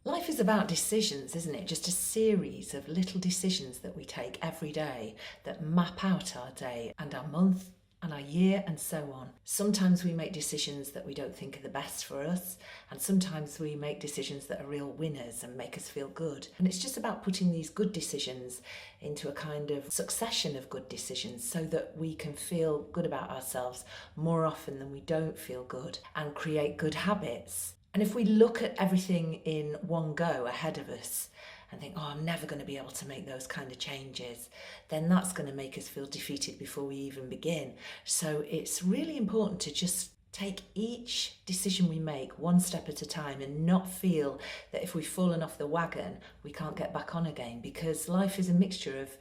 Life is about decisions, isn't it? Just a series of little decisions that we take every day that map out our day and our month and our year and so on. Sometimes we make decisions that we don't think are the best for us, and sometimes we make decisions that are real winners and make us feel good. And it's just about putting these good decisions into a kind of succession of good decisions so that we can feel good about ourselves more often than we don't feel good and create good habits. And if we look at everything in one go ahead of us and think, oh, I'm never going to be able to make those kind of changes, then that's going to make us feel defeated before we even begin. So it's really important to just take each decision we make one step at a time and not feel that if we've fallen off the wagon, we can't get back on again, because life is a mixture of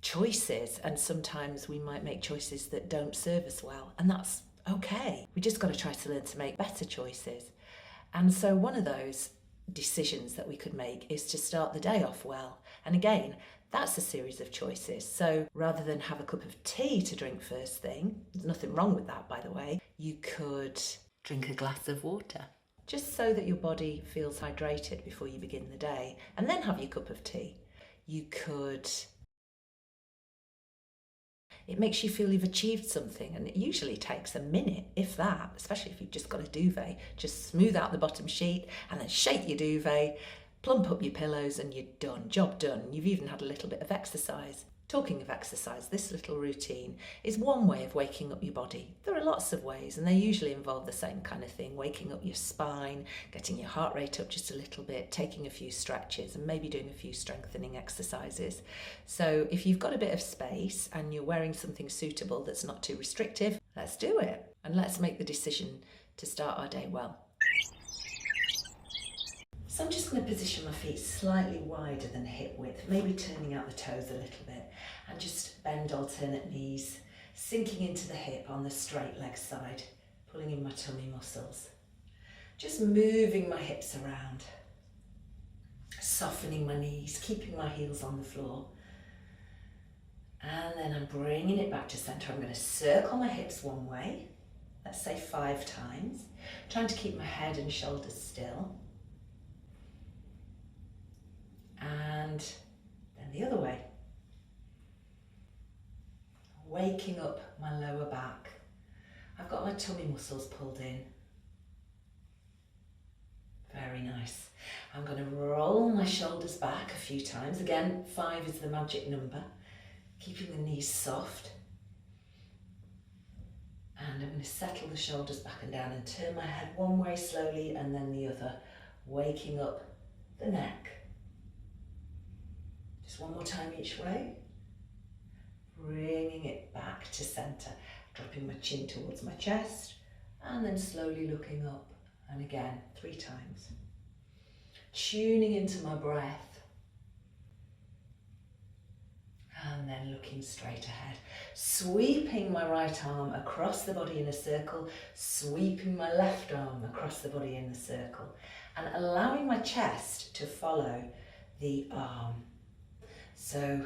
choices, and sometimes we might make choices that don't serve us well, and that's okay. We just got to try to learn to make better choices. And so one of those decisions that we could make is to start the day off well. And again, that's a series of choices. So rather than have a cup of tea to drink first thing, there's nothing wrong with that, by the way, you could drink a glass of water, just so that your body feels hydrated before you begin the day, and then have your cup of tea. You could It makes you feel you've achieved something, and it usually takes a minute, if that, especially if you've just got a duvet. Just smooth out the bottom sheet and then shake your duvet, plump up your pillows, and you're done. Job done. You've even had a little bit of exercise. Talking of exercise, this little routine is one way of waking up your body. There are lots of ways, and they usually involve the same kind of thing: waking up your spine, getting your heart rate up just a little bit, taking a few stretches, and maybe doing a few strengthening exercises. So if you've got a bit of space and you're wearing something suitable that's not too restrictive, let's do it. And let's make the decision to start our day well. So I'm just going to position my feet slightly wider than hip width, maybe turning out the toes a little bit, and just bend alternate knees, sinking into the hip on the straight leg side, pulling in my tummy muscles. Just moving my hips around, softening my knees, keeping my heels on the floor. And then I'm bringing it back to centre. I'm going to circle my hips one way, let's say 5 times, trying to keep my head and shoulders still. And then the other way. Waking up my lower back. I've got my tummy muscles pulled in. Very nice. I'm going to roll my shoulders back a few times. Again, 5 is the magic number. Keeping the knees soft. And I'm going to settle the shoulders back and down and turn my head one way slowly and then the other, waking up the neck. Just one more time each way, bringing it back to centre, dropping my chin towards my chest, and then slowly looking up, and again 3 times. Tuning into my breath, and then looking straight ahead, sweeping my right arm across the body in a circle, sweeping my left arm across the body in a circle, and allowing my chest to follow the arm. So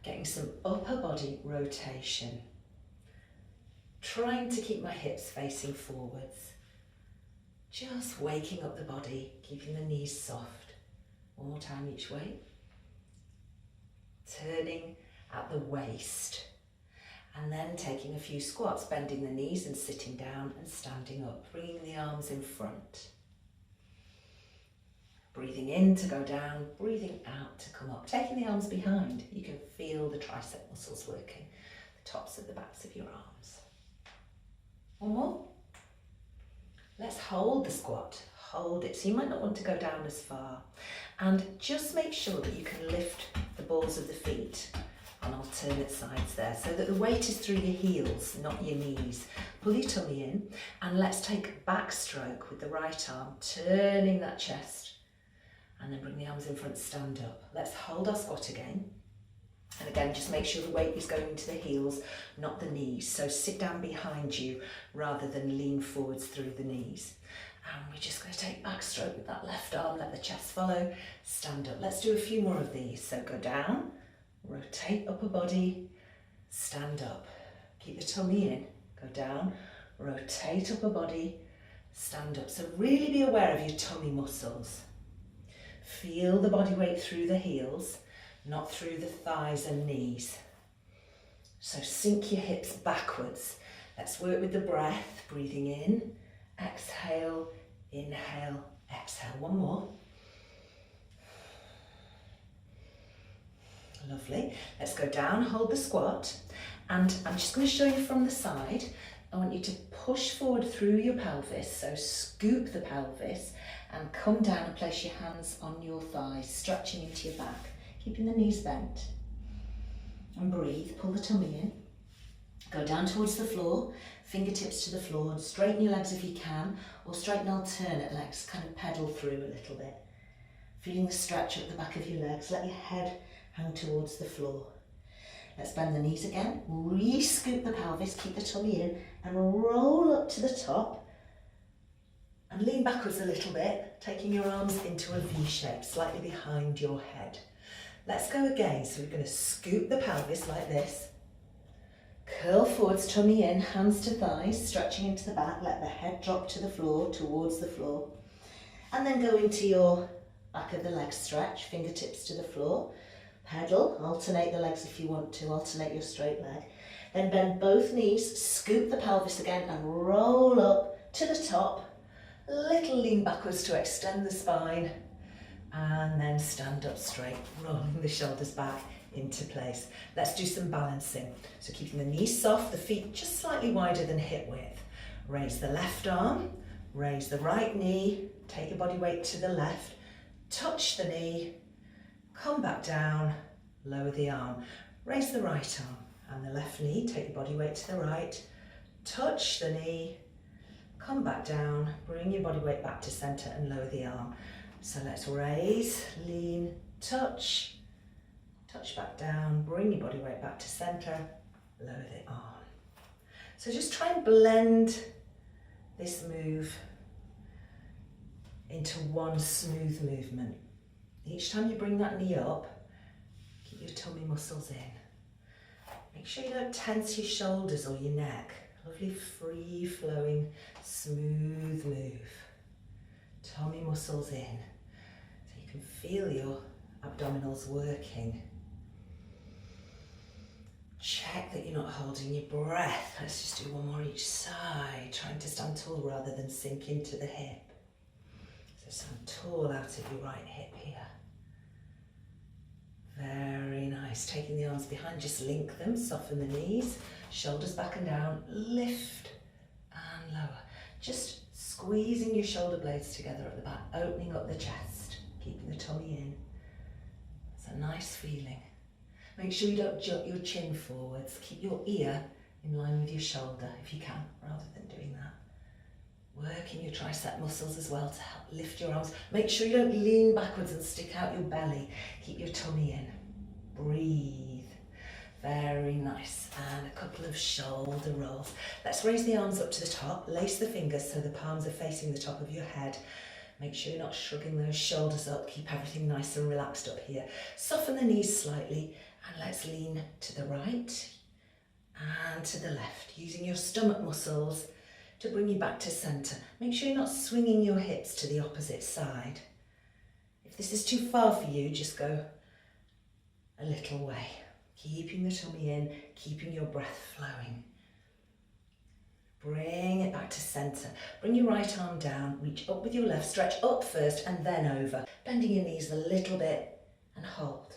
getting some upper body rotation, trying to keep my hips facing forwards, just waking up the body, keeping the knees soft. One more time each way. Turning at the waist, and then taking a few squats, bending the knees and sitting down and standing up, bringing the arms in front. Breathing in to go down, breathing out to come up. Taking the arms behind, you can feel the tricep muscles working, the tops of the backs of your arms. One more. Let's hold the squat, hold it. So you might not want to go down as far. And just make sure that you can lift the balls of the feet on alternate sides there, so that the weight is through your heels, not your knees. Pull your tummy in, and let's take a backstroke with the right arm, turning that chest. And then bring the arms in front, stand up. Let's hold our squat again. And again, just make sure the weight is going to the heels, not the knees. So sit down behind you rather than lean forwards through the knees. And we're just going to take backstroke with that left arm, let the chest follow, stand up. Let's do a few more of these. So go down, rotate upper body, stand up. Keep the tummy in, go down, rotate upper body, stand up. So really be aware of your tummy muscles. Feel the body weight through the heels, not through the thighs and knees. So sink your hips backwards. Let's work with the breath, breathing in, exhale, inhale, exhale. One more. Lovely. Let's go down, hold the squat, and I'm just going to show you from the side. I want you to push forward through your pelvis, so scoop the pelvis and come down and place your hands on your thighs, stretching into your back, keeping the knees bent. And breathe, pull the tummy in. Go down towards the floor, fingertips to the floor, and straighten your legs if you can, or straighten alternate legs, kind of pedal through a little bit. Feeling the stretch up the back of your legs, let your head hang towards the floor. Let's bend the knees again, re-scoop the pelvis, keep the tummy in, and roll up to the top. And lean backwards a little bit, taking your arms into a V shape, slightly behind your head. Let's go again. So we're going to scoop the pelvis like this. Curl forwards, tummy in, hands to thighs, stretching into the back. Let the head drop to the floor, towards the floor. And then go into your back of the leg stretch, fingertips to the floor. Pedal, alternate the legs if you want to, alternate your straight leg. Then bend both knees, scoop the pelvis again and roll up to the top. Little lean backwards to extend the spine, and then stand up straight, rolling the shoulders back into place. Let's do some balancing. So keeping the knees soft, the feet just slightly wider than hip width. Raise the left arm, raise the right knee, take your body weight to the left, touch the knee, come back down, lower the arm. Raise the right arm and the left knee, take your body weight to the right, touch the knee, come back down, bring your body weight back to center and lower the arm. So let's raise, lean, touch, touch back down, bring your body weight back to center, lower the arm. So just try and blend this move into one smooth movement. Each time you bring that knee up, keep your tummy muscles in. Make sure you don't tense your shoulders or your neck. Lovely free flowing, smooth move. Tummy muscles in. So you can feel your abdominals working. Check that you're not holding your breath. Let's just do one more each side, trying to stand tall rather than sink into the hip. So stand tall out of your right hip here. Very nice. Taking the arms behind, just link them, soften the knees, shoulders back and down, lift and lower. Just squeezing your shoulder blades together at the back, opening up the chest, keeping the tummy in. It's a nice feeling. Make sure you don't jut your chin forwards. Keep your ear in line with your shoulder if you can, rather than doing that. Working your tricep muscles as well to help lift your arms. Make sure you don't lean backwards and stick out your belly. Keep your tummy in. Breathe. Very nice. And a couple of shoulder rolls. Let's raise the arms up to the top. Lace the fingers so the palms are facing the top of your head. Make sure you're not shrugging those shoulders up. Keep everything nice and relaxed up here. Soften the knees slightly and let's lean to the right and to the left, using your stomach muscles to bring you back to center. Make sure you're not swinging your hips to the opposite side. If this is too far for you, just go a little way. Keeping the tummy in, keeping your breath flowing. Bring it back to center. Bring your right arm down, reach up with your left, stretch up first and then over. Bending your knees a little bit and hold.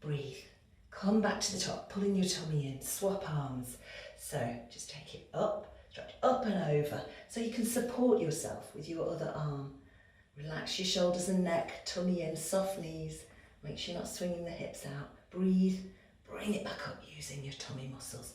Breathe. Come back to the top, pulling your tummy in, swap arms. So just take it up, stretch up and over so you can support yourself with your other arm. Relax your shoulders and neck, tummy in, soft knees. Make sure you're not swinging the hips out. Breathe, bring it back up using your tummy muscles.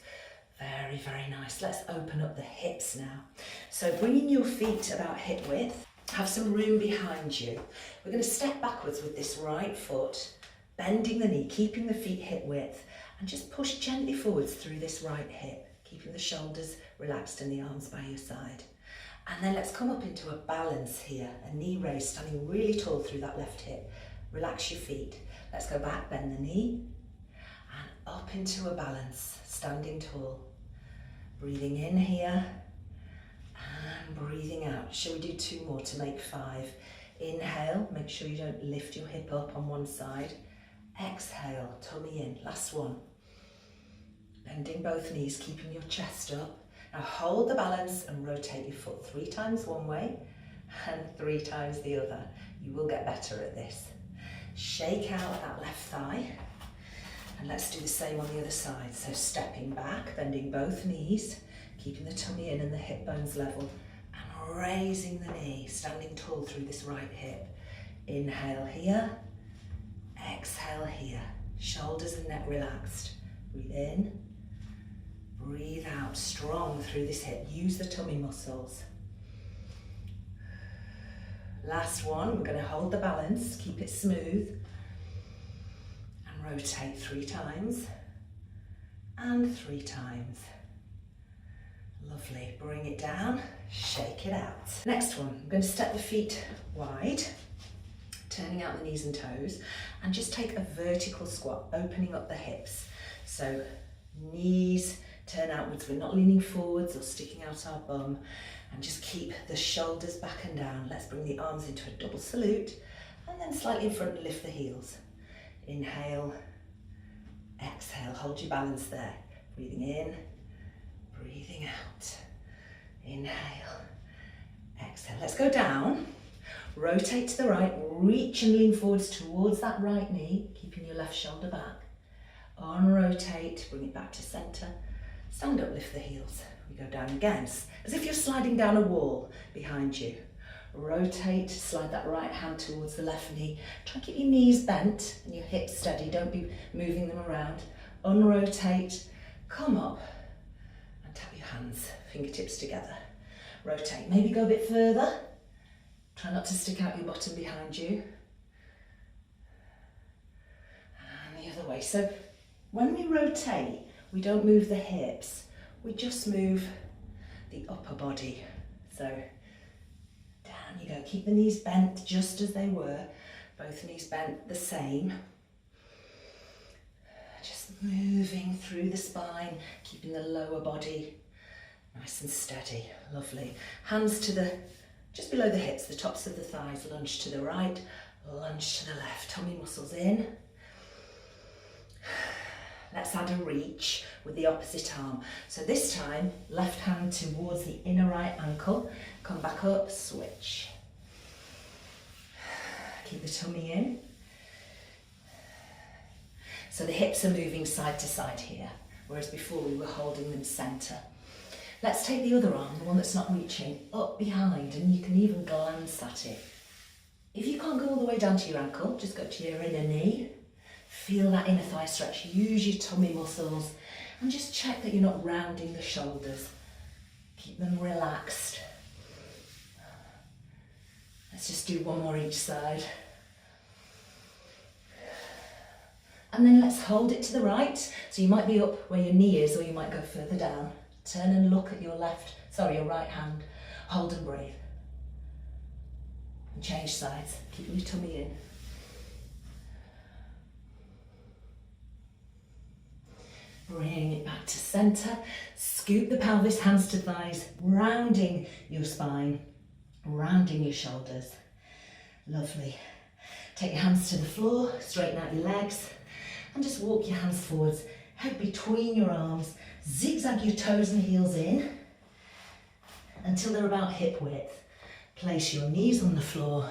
Very, very nice. Let's open up the hips now. So bringing your feet about hip width, have some room behind you. We're going to step backwards with this right foot, bending the knee, keeping the feet hip width, and just push gently forwards through this right hip, keeping the shoulders relaxed and the arms by your side. And then let's come up into a balance here, a knee raise, standing really tall through that left hip. Relax your feet. Let's go back, bend the knee, and up into a balance, standing tall. Breathing in here, and breathing out. Shall we do 2 more to make 5? Inhale, make sure you don't lift your hip up on one side. Exhale, tummy in, last one. Bending both knees, keeping your chest up. Now hold the balance and rotate your foot 3 times one way and 3 times the other. You will get better at this. Shake out that left thigh. And let's do the same on the other side. So stepping back, bending both knees, keeping the tummy in and the hip bones level, and raising the knee, standing tall through this right hip. Inhale here, exhale here. Shoulders and neck relaxed. Breathe in, breathe out, strong through this hip. Use the tummy muscles. Last one, we're going to hold the balance, keep it smooth. Rotate 3 times and 3 times. Lovely, bring it down, shake it out. Next one, I'm going to step the feet wide, turning out the knees and toes, and just take a vertical squat, opening up the hips. So knees turn outwards, we're not leaning forwards or sticking out our bum, and just keep the shoulders back and down. Let's bring the arms into a double salute, and then slightly in front and lift the heels. Inhale, exhale, hold your balance there. Breathing in, breathing out. Inhale, exhale. Let's go down. Rotate to the right, reach and lean forwards towards that right knee, keeping your left shoulder back. Unrotate, bring it back to center. Stand up, lift the heels. We go down again, as if you're sliding down a wall behind you. Rotate, slide that right hand towards the left knee. Try and keep your knees bent and your hips steady. Don't be moving them around. Unrotate, come up and tap your hands, fingertips together. Rotate, maybe go a bit further. Try not to stick out your bottom behind you. And the other way. So when we rotate, we don't move the hips. We just move the upper body. So down you go, keep the knees bent just as they were, both knees bent the same. Just moving through the spine, keeping the lower body nice and steady, lovely. Hands to the, just below the hips, the tops of the thighs, lunge to the right, lunge to the left, tummy muscles in. Let's add a reach with the opposite arm. So this time, left hand towards the inner right ankle. Come back up, switch. Keep the tummy in. So the hips are moving side to side here, whereas before we were holding them center. Let's take the other arm, the one that's not reaching, up behind, and you can even glance at it. If you can't go all the way down to your ankle, just go to your inner knee. Feel that inner thigh stretch, use your tummy muscles, and just check that you're not rounding the shoulders. Keep them relaxed. Let's just do one more each side. And then let's hold it to the right. So you might be up where your knee is, or you might go further down. Turn and look at your your right hand. Hold and breathe. And change sides, keep your tummy in. Bring it back to center, scoop the pelvis, hands to thighs, rounding your spine, rounding your shoulders. Lovely. Take your hands to the floor, straighten out your legs, and just walk your hands forwards, head between your arms, zigzag your toes and heels in until they're about hip width. Place your knees on the floor,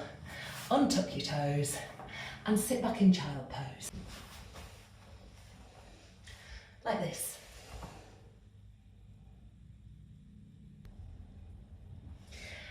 untuck your toes, and sit back in child pose. Like this.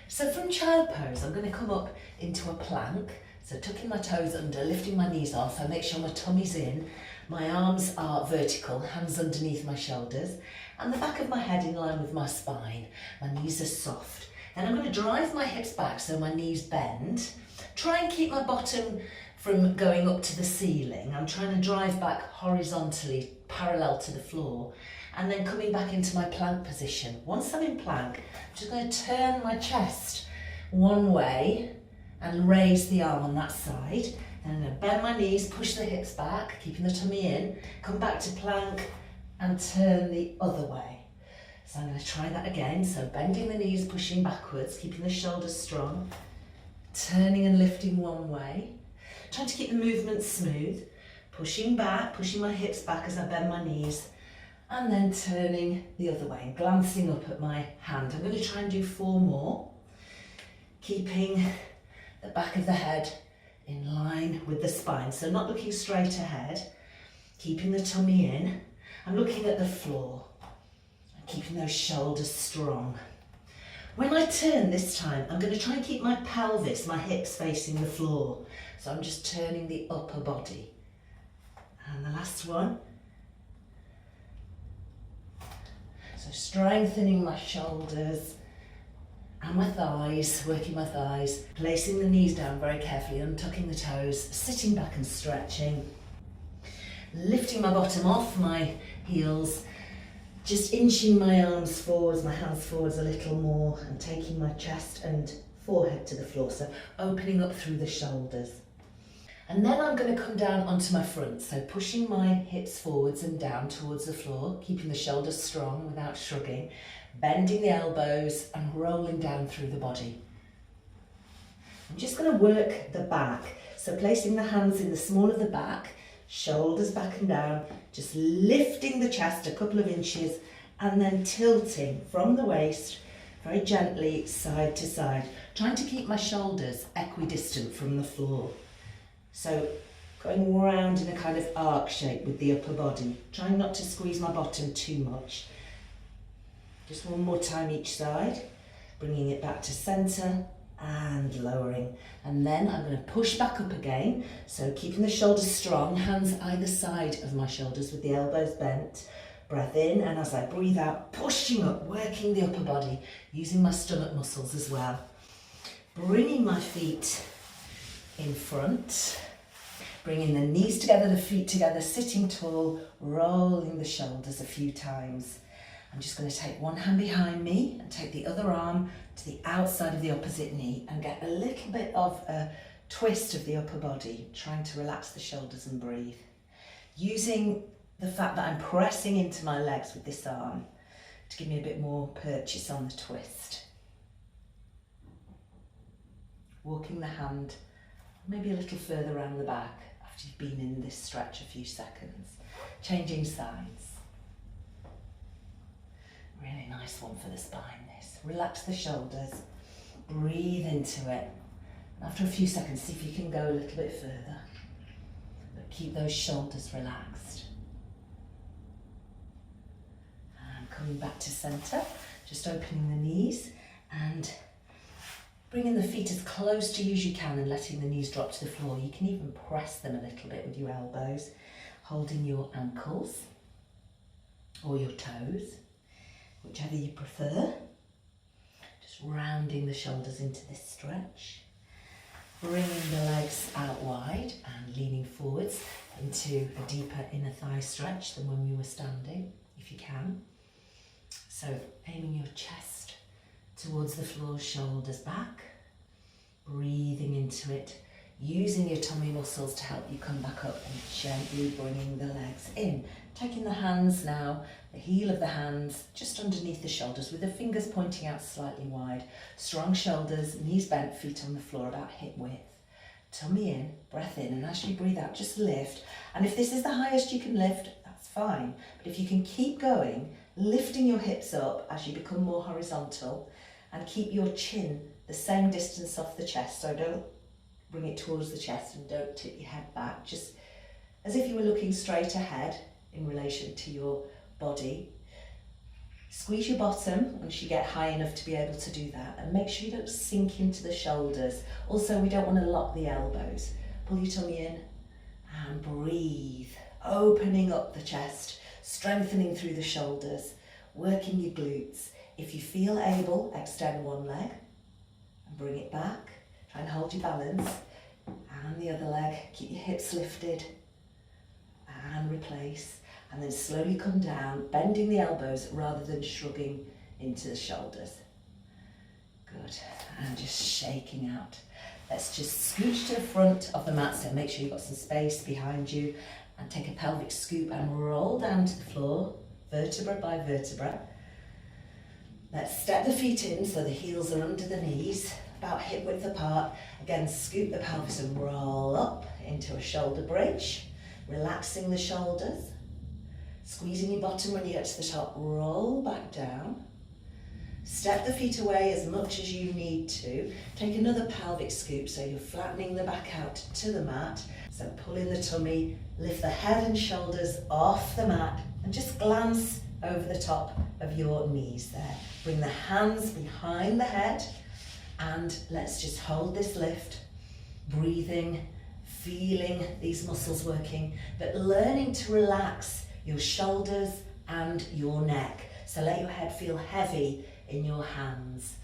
So from child pose, I'm going to come up into a plank. So tucking my toes under, lifting my knees off, I make sure my tummy's in, my arms are vertical, hands underneath my shoulders, and the back of my head in line with my spine. My knees are soft. Then I'm going to drive my hips back so my knees bend. Try and keep my bottom from going up to the ceiling. I'm trying to drive back horizontally, parallel to the floor, and then coming back into my plank position. Once I'm in plank, I'm just going to turn my chest one way and raise the arm on that side. And I'm going to bend my knees, push the hips back, keeping the tummy in, come back to plank and turn the other way. So I'm going to try that again. So bending the knees, pushing backwards, keeping the shoulders strong. turning and lifting one way, trying to keep the movement smooth, pushing back, pushing my hips back as I bend my knees, and then turning the other way and glancing up at my hand. I'm going to try and do 4 more, keeping the back of the head in line with the spine, so not looking straight ahead, keeping the tummy in. I'm looking at the floor and keeping those shoulders strong. When I turn this time, I'm going to try and keep my pelvis, my hips facing the floor. So I'm just turning the upper body. And the last one. So strengthening my shoulders and my thighs, working my thighs, placing the knees down very carefully, untucking the toes, sitting back and stretching, lifting my bottom off my heels, just inching my arms forwards, my hands forwards a little more, and taking my chest and forehead to the floor, so opening up through the shoulders. And then I'm going to come down onto my front, so pushing my hips forwards and down towards the floor, keeping the shoulders strong without shrugging, bending the elbows and rolling down through the body. I'm just going to work the back, so placing the hands in the small of the back, shoulders back and down, just lifting the chest a couple of inches and then tilting from the waist very gently side to side, trying to keep my shoulders equidistant from the floor. So going round in a kind of arc shape with the upper body, trying not to squeeze my bottom too much. Just one more time each side, bringing it back to centre and lowering. And then I'm going to push back up again, so keeping the shoulders strong, hands either side of my shoulders with the elbows bent. Breath in, and as I breathe out, pushing up, working the upper body, using my stomach muscles as well. Bringing my feet in front, bringing the knees together, the feet together, sitting tall, rolling the shoulders a few times. I'm just going to take one hand behind me and take the other arm to the outside of the opposite knee and get a little bit of a twist of the upper body, trying to relax the shoulders and breathe. Using the fact that I'm pressing into my legs with this arm to give me a bit more purchase on the twist. Walking the hand maybe a little further around the back after you've been in this stretch a few seconds. Changing sides. Really nice one for the spine, this. Relax the shoulders, breathe into it. After a few seconds, see if you can go a little bit further. But keep those shoulders relaxed. And coming back to centre, just opening the knees and bringing the feet as close to you as you can and letting the knees drop to the floor. You can even press them a little bit with your elbows, holding your ankles or your toes, whichever you prefer. Just rounding the shoulders into this stretch. Bringing the legs out wide and leaning forwards into a deeper inner thigh stretch than when we were standing, if you can. So aiming your chest towards the floor, shoulders back. Breathing into it, using your tummy muscles to help you come back up and gently bringing the legs in. Taking the hands now, the heel of the hands just underneath the shoulders with the fingers pointing out slightly wide. Strong shoulders, knees bent, feet on the floor about hip width. Tummy in, breath in, and as you breathe out, just lift. And if this is the highest you can lift, that's fine. But if you can keep going, lifting your hips up as you become more horizontal and keep your chin the same distance off the chest, so don't bring it towards the chest and don't tip your head back, just as if you were looking straight ahead in relation to your body. Squeeze your bottom once you get high enough to be able to do that, and make sure you don't sink into the shoulders. Also, we don't want to lock the elbows. Pull your tummy in and breathe, opening up the chest, strengthening through the shoulders, working your glutes. If you feel able, extend one leg and bring it back. Try and hold your balance. And the other leg, keep your hips lifted and replace. And then slowly come down, bending the elbows rather than shrugging into the shoulders. Good. And just shaking out. Let's just scooch to the front of the mat, so make sure you've got some space behind you, and take a pelvic scoop and roll down to the floor, vertebra by vertebra. Let's step the feet in so the heels are under the knees, about hip width apart. Again, scoop the pelvis and roll up into a shoulder bridge, relaxing the shoulders, squeezing your bottom when you get to the top, roll back down. Step the feet away as much as you need to. Take another pelvic scoop so you're flattening the back out to the mat. So pull in the tummy, lift the head and shoulders off the mat and just glance over the top of your knees there. Bring the hands behind the head and let's just hold this lift, breathing, feeling these muscles working, but learning to relax your shoulders and your neck. So let your head feel heavy in your hands.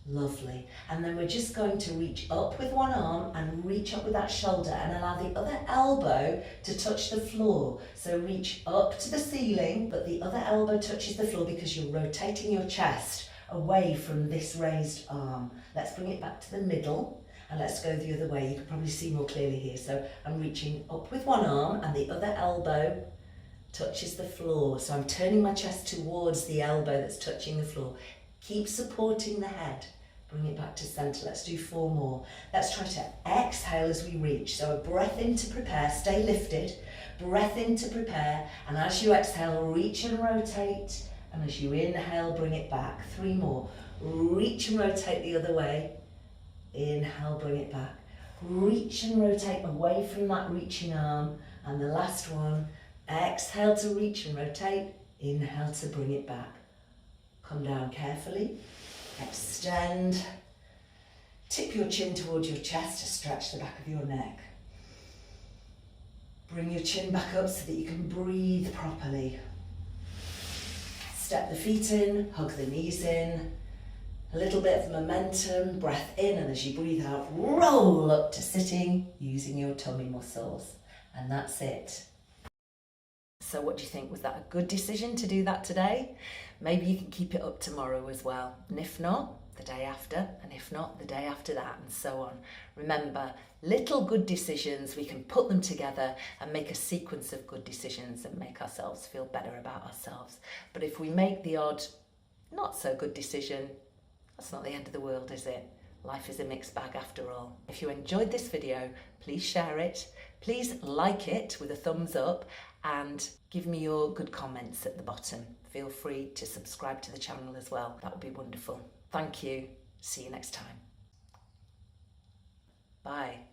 Lovely. And then we're just going to reach up with one arm and reach up with that shoulder and allow the other elbow to touch the floor. So reach up to the ceiling, but the other elbow touches the floor because you're rotating your chest away from this raised arm. Let's bring it back to the middle and let's go the other way. You can probably see more clearly here. So I'm reaching up with one arm and the other elbow touches the floor. So I'm turning my chest towards the elbow that's touching the floor. Keep supporting the head. Bring it back to center. Let's do 4 more. Let's try to exhale as we reach. So a breath in to prepare, stay lifted. Breath in to prepare. And as you exhale, reach and rotate. And as you inhale, bring it back. 3 more. Reach and rotate the other way. Inhale, bring it back. Reach and rotate away from that reaching arm. And the last one, exhale to reach and rotate. Inhale to bring it back. Come down carefully. Extend, tip your chin towards your chest to stretch the back of your neck. Bring your chin back up so that you can breathe properly. Step the feet in, hug the knees in. A little bit of momentum, breath in, and as you breathe out, roll up to sitting using your tummy muscles. And that's it. So what do you think? Was that a good decision to do that today? Maybe you can keep it up tomorrow as well. And if not, the day after. And if not, the day after that, and so on. Remember, little good decisions, we can put them together and make a sequence of good decisions and make ourselves feel better about ourselves. But if we make the odd, not so good decision, that's not the end of the world, is it? Life is a mixed bag after all. If you enjoyed this video, please share it. Please like it with a thumbs up and give me your good comments at the bottom. Feel free to subscribe to the channel as well. That would be wonderful. Thank you. See you next time. Bye.